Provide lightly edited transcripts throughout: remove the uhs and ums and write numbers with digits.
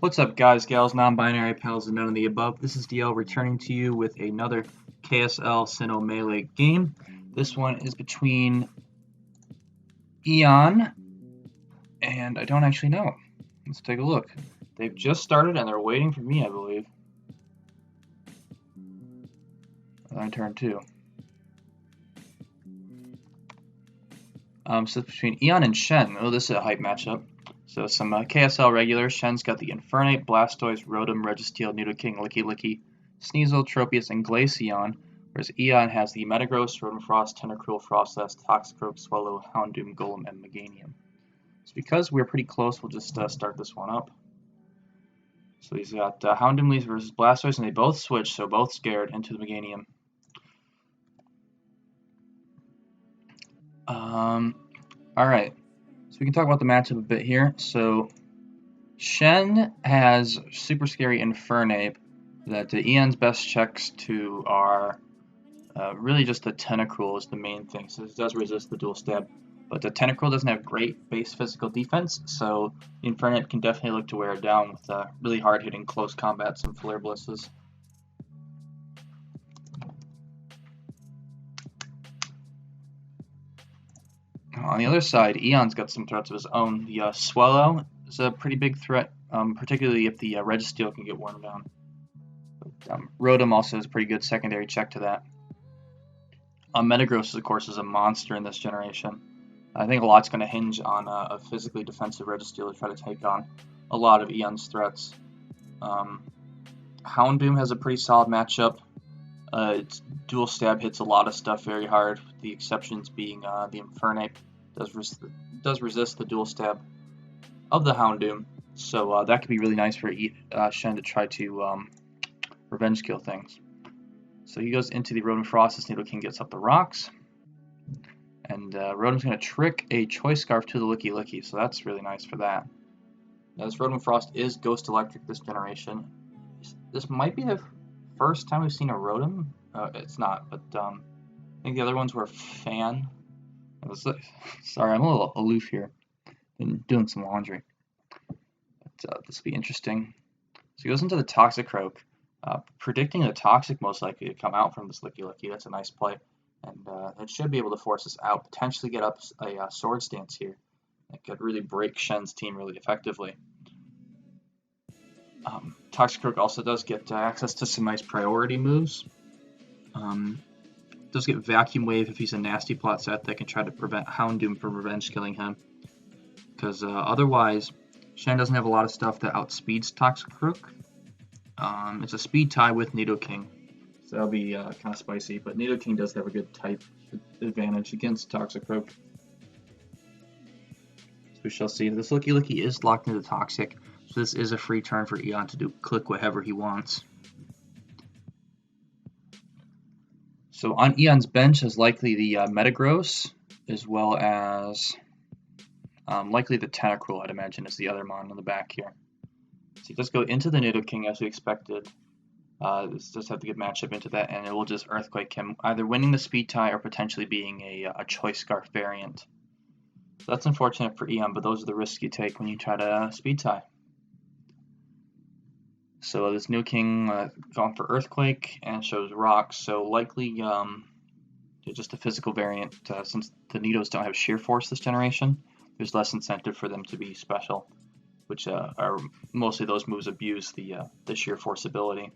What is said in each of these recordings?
What's up, guys, gals, non-binary pals, and none of the above? This is DL returning to you with another KSL Sinnoh Melee game. This one is between Eon and I don't actually know. Let's take a look. They've just started and they're waiting for me, I believe. On turn 2. So it's between Eon and Tshen. Oh, this is a hype matchup. So some KSL regulars. Tshen's got the Infernape, Blastoise, Rotom, Registeel, Nidoking, Licky, Sneasel, Tropius, and Glaceon, whereas Eon has the Metagross, Rotomfrost, Tentacruel, Frostlass, Toxicroak, Swallow, Houndoom, Golem, and Meganium. So because we're pretty close, we'll just start this one up. So he's got Houndoom leads versus Blastoise, and they both switch, so both scared into the Meganium. Alright, so we can talk about the matchup a bit here. So Tshen has super scary Infernape that Eon's best checks to are really just the Tentacruel is the main thing. So it does resist the dual stab, but the Tentacruel doesn't have great base physical defense, so the Infernape can definitely look to wear it down with really hard hitting close combats and Flare Blisses. On the other side, Eon's got some threats of his own. The Swallow is a pretty big threat, particularly if the Registeel can get worn down. But, Rotom also is a pretty good secondary check to that. Metagross, of course, is a monster in this generation. I think a lot's going to hinge on a physically defensive Registeel to try to take on a lot of Eon's threats. Houndoom has a pretty solid matchup. Its dual stab hits a lot of stuff very hard, the exceptions being the Infernape does resist the dual stab of the Houndoom, so that could be really nice for Tshen to try to revenge kill things. So he goes into the Rotomfrost, this Nidoking gets up the rocks, and Rotom's going to trick a Choice Scarf to the Licky, so that's really nice for that. Now this Rotomfrost is Ghost Electric this generation. This might be the first time we've seen a Rotom. It's not, but I think the other ones were Fan. Sorry, I'm a little aloof here. Been doing some laundry. But, this will be interesting. So he goes into the Toxicroak, predicting the Toxic most likely to come out from this Licky. That's a nice play, and it should be able to force us out. Potentially get up a Sword Stance here. That could really break Tshen's team really effectively. Toxicroak also does get access to some nice priority moves. Does get Vacuum Wave if he's a nasty plot set that can try to prevent Houndoom from revenge killing him. Because otherwise, Tshen doesn't have a lot of stuff that outspeeds Toxicroak. It's a speed tie with Nidoking, so that'll be kind of spicy. But Nidoking does have a good type advantage against Toxicroak. So we shall see. This Licky is locked into Toxic. So this is a free turn for Eon to click whatever he wants. So on Eon's bench is likely the Metagross, as well as likely the Tentacruel, I'd imagine, is the other mon on the back here. So he does go into the Nidoking as we expected. This does have a good matchup into that, and it will just Earthquake him, either winning the speed tie or potentially being a Choice Scarf variant. So that's unfortunate for Eon, but those are the risks you take when you try to speed tie. So this Nidoking gone for Earthquake and shows Rocks, so likely just a physical variant. Since the Nidos don't have Sheer Force this generation, there's less incentive for them to be special, which are mostly those moves abuse the Sheer Force ability.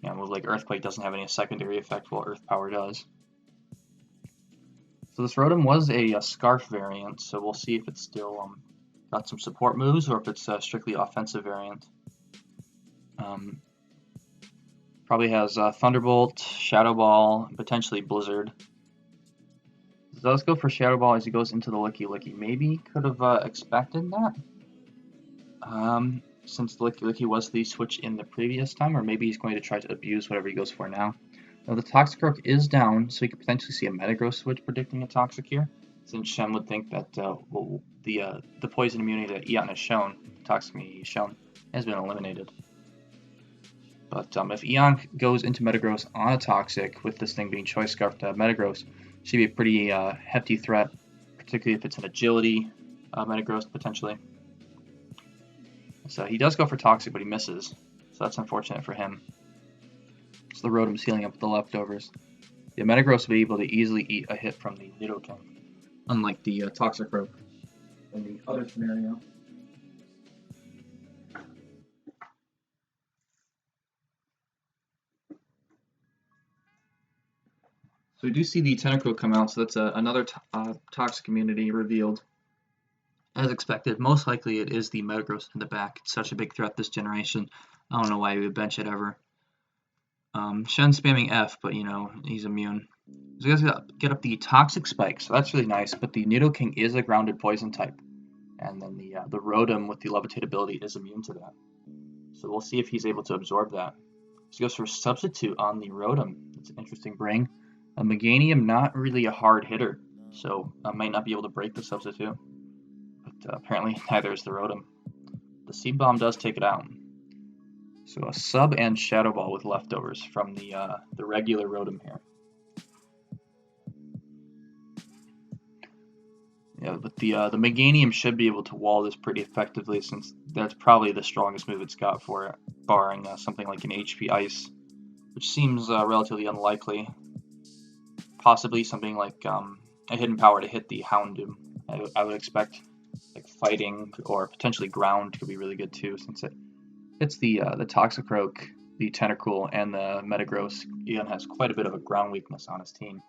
Yeah, moves like Earthquake doesn't have any secondary effect, while Earth Power does. So this Rotom was a Scarf variant, so we'll see if it's still got some support moves or if it's a strictly offensive variant. Probably has Thunderbolt, Shadow Ball, and potentially Blizzard. So let's go for Shadow Ball as he goes into the Licky. Maybe could have expected that, since the Licky was the switch in the previous time, or maybe he's going to try to abuse whatever he goes for now. Now the Toxicroak is down, so you could potentially see a Metagross switch predicting a Toxic here, since Tshen would think that the poison immunity that Eon has shown, Toxic immunity has shown, has been eliminated. But if Eon goes into Metagross on a Toxic, with this thing being Choice Scarf to Metagross, should be a pretty hefty threat, particularly if it's an Agility Metagross potentially. So he does go for Toxic, but he misses. So that's unfortunate for him. So the Rotom's healing up with the leftovers. The Metagross will be able to easily eat a hit from the Nidoking, unlike the Toxicroak in the other scenario. So we do see the Tentacruel come out, so that's another Toxic immunity revealed. As expected, most likely it is the Metagross in the back. It's such a big threat this generation. I don't know why he would bench it ever. Shen's spamming F, but you know, he's immune. So he guys get up the Toxic Spike, so that's really nice, but the Nidoking is a grounded poison type. And then the Rotom with the Levitate ability is immune to that. So we'll see if he's able to absorb that. So he goes for Substitute on the Rotom. That's an interesting bring. A Meganium, not really a hard hitter, so I might not be able to break the Substitute. But apparently neither is the Rotom. The Seed Bomb does take it out. So a Sub and Shadow Ball with leftovers from the regular Rotom here. Yeah, but the Meganium should be able to wall this pretty effectively, since that's probably the strongest move it's got for it, barring something like an HP Ice, which seems relatively unlikely. Possibly something like a Hidden Power to hit the Houndoom. I would expect like Fighting or potentially Ground could be really good too, since it hits the Toxicroak, the Tentacruel, and the Metagross. Eon has quite a bit of a ground weakness on his team.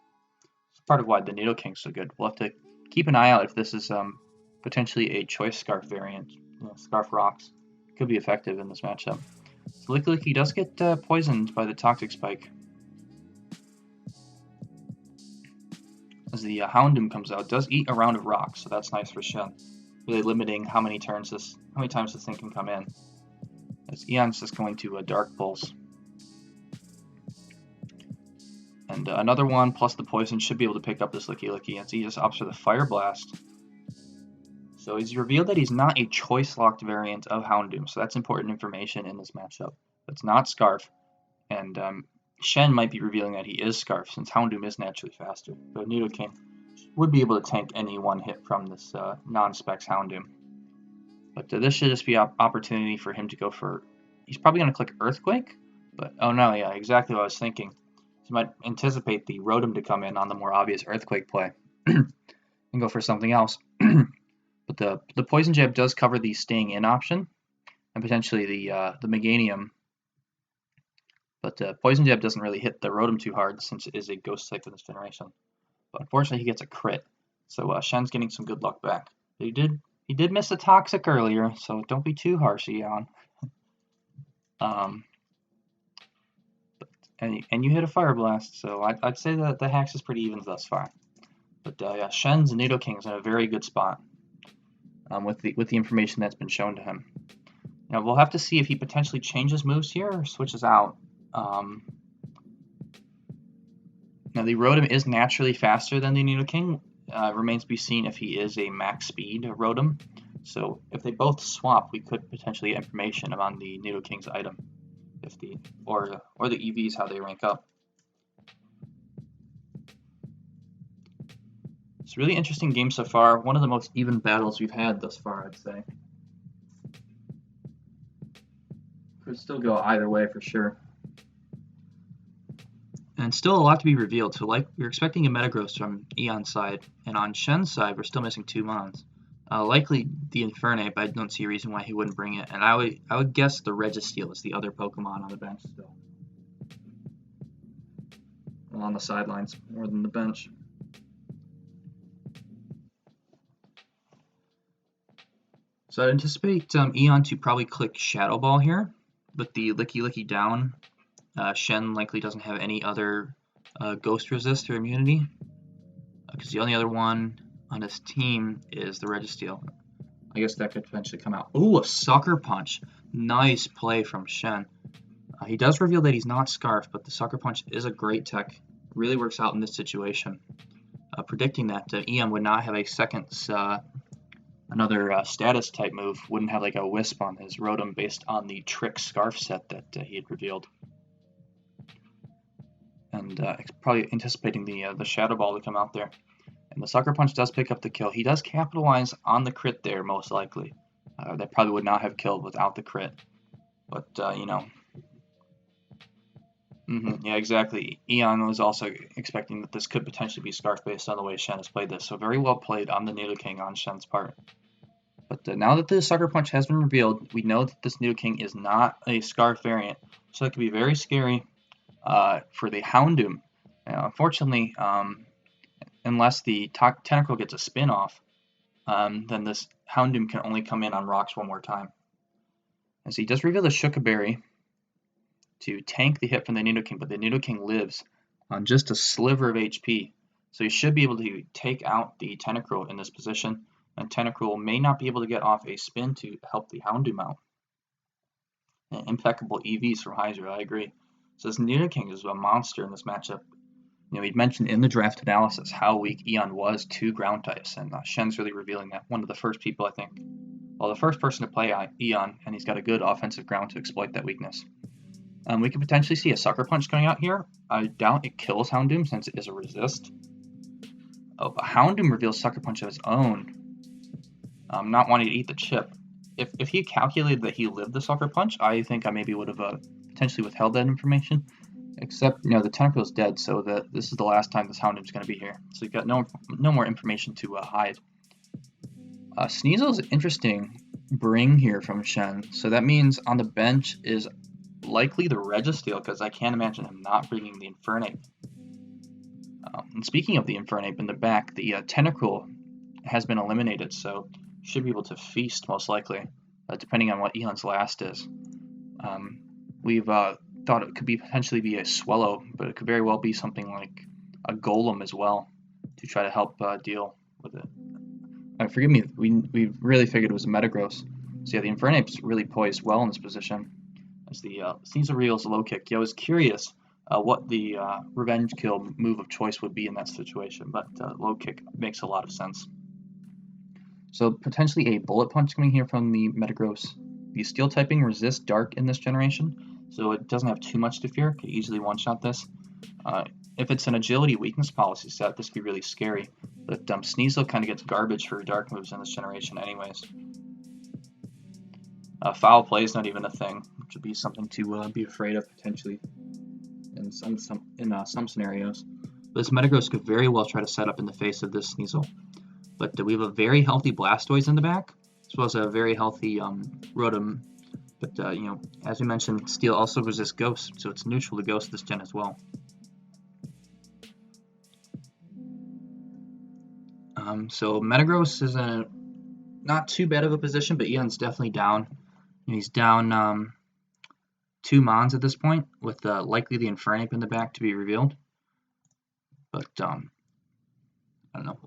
It's part of why the Nidoking's so good. We'll have to keep an eye out if this is potentially a Choice Scarf variant. You know, Scarf Rocks could be effective in this matchup. So Licky does get poisoned by the Toxic Spike. As the Houndoom comes out, it does eat a round of rocks, so that's nice for Shen. Really limiting how many times this thing can come in. As Eon's just going to Dark Pulse. And another one plus the poison should be able to pick up this Licky, as he just opts for the Fire Blast. So he's revealed that he's not a choice-locked variant of Houndoom, so that's important information in this matchup. It's not Scarf, and Shen might be revealing that he is Scarf, since Houndoom is naturally faster. But Nidoking would be able to tank any one hit from this non-Specs Houndoom. But this should just be an opportunity for him to go for... He's probably going to click Earthquake, but oh no, yeah, exactly what I was thinking. He might anticipate the Rotom to come in on the more obvious Earthquake play and go for something else. But the Poison Jab does cover the staying in option and potentially the Meganium. But Poison Jab doesn't really hit the Rotom too hard, since it is a Ghost type in this generation. But unfortunately, he gets a crit. So Shen's getting some good luck back. But he did miss a Toxic earlier, so don't be too harsh, Eon. And you hit a Fire Blast, so I'd say that the Hex is pretty even thus far. But yeah, Shen's Nidoking's in a very good spot with the information that's been shown to him. Now we'll have to see if he potentially changes moves here or switches out. Now the Rotom is naturally faster than the Nidoking. Remains to be seen if he is a max speed Rotom. So if they both swap, we could potentially get information on the Nidoking's item, if or the EVs, how they rank up. It's a really interesting game so far. One of the most even battles we've had thus far, I'd say. Could still go either way for sure. And still a lot to be revealed. So like we're expecting a Metagross from Eon's side, and on Shen's side we're still missing 2 mons. Likely the Infernape, but I don't see a reason why he wouldn't bring it. And I would guess the Registeel is the other Pokemon on the bench still. Well, on the sidelines more than the bench. So I'd anticipate Eon to probably click Shadow Ball here with the Licky down. Shen likely doesn't have any other Ghost Resist or Immunity, because the only other one on his team is the Registeel. I guess that could potentially come out. Ooh, a Sucker Punch. Nice play from Shen. He does reveal that he's not Scarf, but the Sucker Punch is a great tech. Really works out in this situation. Predicting that Eon would not have a second, another status type move, wouldn't have like a Wisp on his Rotom based on the Trick Scarf set that he had revealed. And probably anticipating the Shadow Ball to come out there. And the Sucker Punch does pick up the kill. He does capitalize on the crit there, most likely. That probably would not have killed without the crit. But, you know. Yeah, exactly. Eon was also expecting that this could potentially be Scarf based on the way Tshen has played this. So very well played on the Nidoking on Tshen's part. But now that the Sucker Punch has been revealed, we know that this Nidoking is not a Scarf variant. So it could be very scary for the Houndoom. Unfortunately, unless the Tentacruel gets a spin-off, then this Houndoom can only come in on rocks one more time. As he does reveal the Shuka Berry to tank the hit from the Nidoking, but the Nidoking lives on just a sliver of HP. So he should be able to take out the Tentacruel in this position, and Tentacruel may not be able to get off a spin to help the Houndoom out. And impeccable EVs from Hydra, I agree. So this Nidoking is a monster in this matchup. We'd mentioned in the draft analysis how weak Eon was to ground types, and Tshen's really revealing that. One of the first people, I think, the first person to play Eon, and he's got a good offensive ground to exploit that weakness. We could potentially see a Sucker Punch going out here. I doubt it kills Houndoom since it is a resist. But Houndoom reveals Sucker Punch of his own, not wanting to eat the chip. If he calculated that he lived the Sucker Punch, I think I maybe would have potentially withheld that information. Except, the Tentacruel is dead, so this is the last time this Houndoom is going to be here. So you've got no more information to hide. Sneasel is an interesting bring here from Tshen. So that means on the bench is likely the Registeel, because I can't imagine him not bringing the Infernape. And speaking of the Infernape in the back, the Tentacruel has been eliminated, so should be able to feast most likely, depending on what Eon's last is. We've thought it could potentially be a Swellow, but it could very well be something like a Golem as well to try to help deal with it. Forgive me, we really figured it was a Metagross. So yeah, the Infernape's really poised well in this position. As the Sneasel reveals a low kick. I was curious what the revenge kill move of choice would be in that situation, but low kick makes a lot of sense. So potentially a Bullet Punch coming here from the Metagross. The Steel typing resists Dark in this generation, so it doesn't have too much to fear. Could easily one-shot this. If it's an Agility weakness policy set, this could be really scary. But Sneasel kind of gets garbage for Dark moves in this generation anyways. Foul play is not even a thing, which would be something to be afraid of potentially in some scenarios. This Metagross could very well try to set up in the face of this Sneasel. But we have a very healthy Blastoise in the back, as well as a very healthy Rotom. But as we mentioned, Steel also resists Ghost, so it's neutral to Ghost this gen as well. So Metagross is in not too bad of a position, but Eon's definitely down. He's down 2 Mons at this point, with likely the Infernape in the back to be revealed. But I don't know.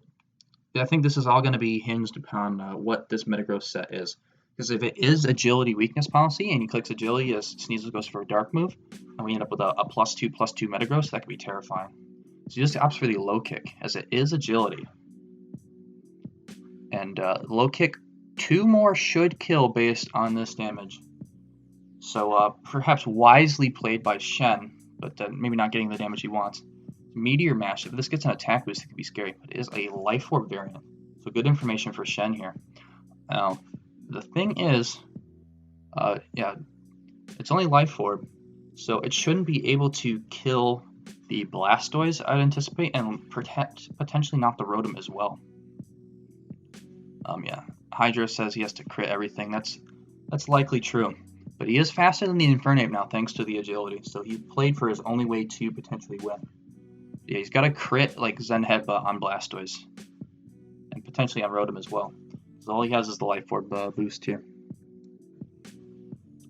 I think this is all going to be hinged upon what this Metagross set is. Because if it is Agility weakness policy, and he clicks Agility as Sneasel goes for a Dark move, and we end up with a +2/+2 Metagross, that could be terrifying. So he just opts for the low kick, as it is Agility. And low kick 2 more should kill based on this damage. So perhaps wisely played by Tshen, but maybe not getting the damage he wants. Meteor Mash, if this gets an attack boost, it could be scary, but it is a Life Orb variant. So good information for Tshen here. The thing is, it's only Life Orb, so it shouldn't be able to kill the Blastoise, I'd anticipate, and potentially not the Rotom as well. Hydra says he has to crit everything. That's likely true. But he is faster than the Infernape now, thanks to the Agility. So he played for his only way to potentially win. Yeah, he's got a crit like Zen Headbutt on Blastoise. And potentially on Rotom as well. So all he has is the Life Orb boost here.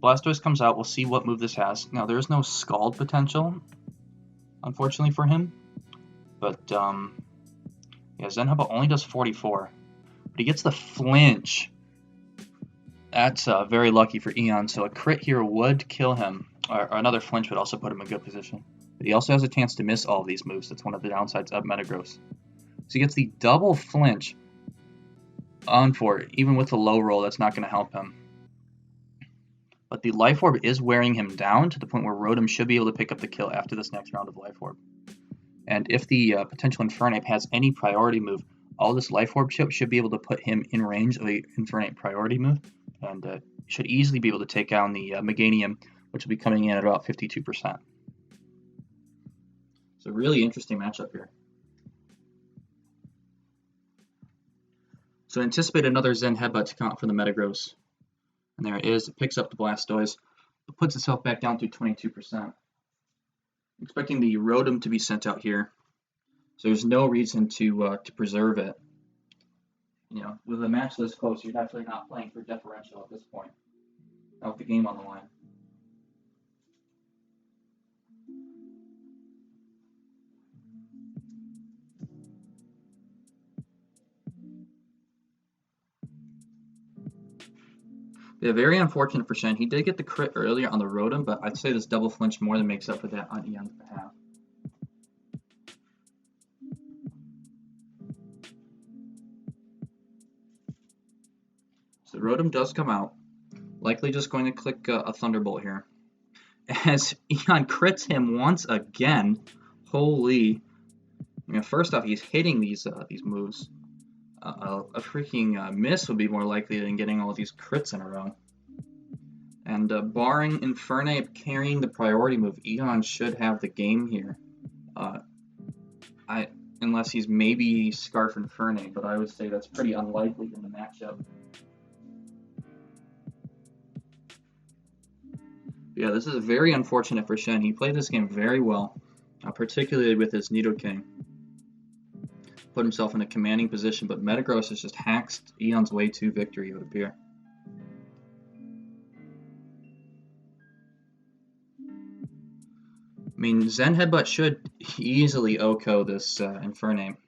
Blastoise comes out. We'll see what move this has. Now, there is no Scald potential, unfortunately for him. But, Zen Headbutt only does 44. But he gets the flinch. That's very lucky for Eon. So a crit here would kill him. Or another flinch would also put him in a good position. But he also has a chance to miss all of these moves. That's one of the downsides of Metagross. So he gets the double flinch on for it. Even with the low roll, that's not going to help him. But the Life Orb is wearing him down to the point where Rotom should be able to pick up the kill after this next round of Life Orb. And if the potential Infernape has any priority move, all this Life Orb chip should be able to put him in range of the Infernape priority move and should easily be able to take down the Meganium, which will be coming in at about 52%. It's a really interesting matchup here. So anticipate another Zen Headbutt to come out for the Metagross. And there it is. It picks up the Blastoise, but puts itself back down to 22%. Expecting the Rotom to be sent out here. So there's no reason to preserve it. You know, with a match this close, you're definitely not playing for differential at this point. Not with the game on the line. Yeah, very unfortunate for Tshen. He did get the crit earlier on the Rotom, but I'd say this double flinch more than makes up for that on Eon's behalf. So Rotom does come out. Likely just going to click a Thunderbolt here. As Eon crits him once again. Holy. I mean, first off, he's hitting these moves. A freaking miss would be more likely than getting all these crits in a row. And barring Infernape carrying the priority move, Eon should have the game here. Unless he's maybe Scarf Infernape, but I would say that's pretty unlikely in the matchup. Yeah, this is very unfortunate for Tshen. He played this game very well, particularly with his Nidoking. Put himself in a commanding position, but Metagross has just hacked Eon's way to victory, it would appear. I mean, Zen Headbutt should easily OHKO this Infernape,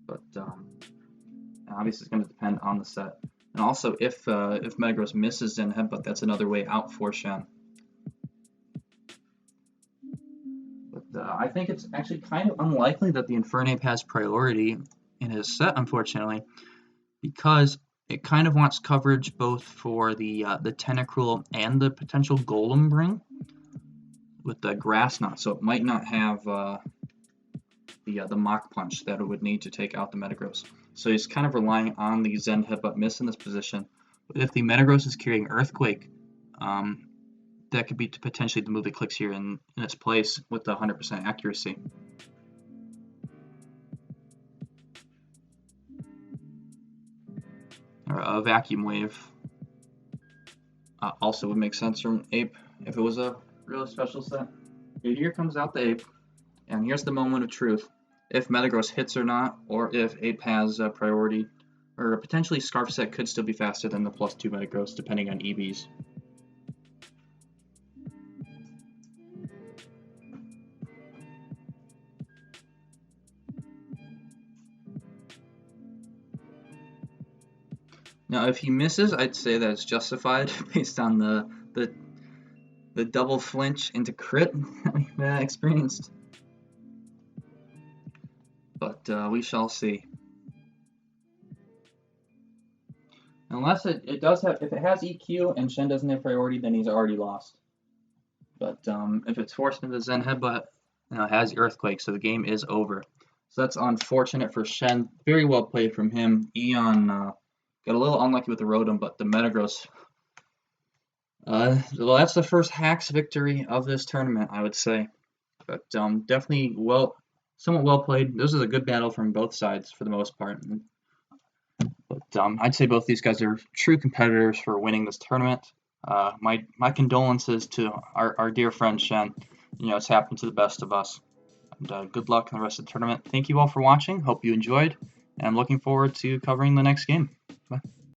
but obviously it's going to depend on the set. And also, if Metagross misses Zen Headbutt, that's another way out for Tshen. But I think it's actually kind of unlikely that the Infernape has priority in his set, unfortunately, because it kind of wants coverage both for the Tentacruel and the potential Golem Ring with the Grass Knot, so it might not have the Mach Punch that it would need to take out the Metagross. So he's kind of relying on the Zen Headbutt miss in this position. But if the Metagross is carrying Earthquake, that could be potentially the move that clicks here in its place with the 100% accuracy. Or a Vacuum Wave also would make sense from Ape if it was a real special set. Okay, here comes out the Ape, and here's the moment of truth. If Metagross hits or not, or if Ape has priority, or potentially Scarf set could still be faster than the +2 Metagross, depending on EVs. Now, if he misses, I'd say that it's justified based on the double flinch into crit that we've experienced. But we shall see. Unless it does have, if it has EQ and Tshen doesn't have priority, then he's already lost. But if it's forced into Zen Headbutt, it has Earthquake, so the game is over. So that's unfortunate for Tshen. Very well played from him. Eon got a little unlucky with the Rotom, but the Metagross. Well, that's the first Hacks victory of this tournament, I would say. But definitely somewhat well played. This is a good battle from both sides for the most part. But I'd say both these guys are true competitors for winning this tournament. My condolences to our dear friend Tshen. You know, it's happened to the best of us. And good luck in the rest of the tournament. Thank you all for watching. Hope you enjoyed. And I'm looking forward to covering the next game. Bye.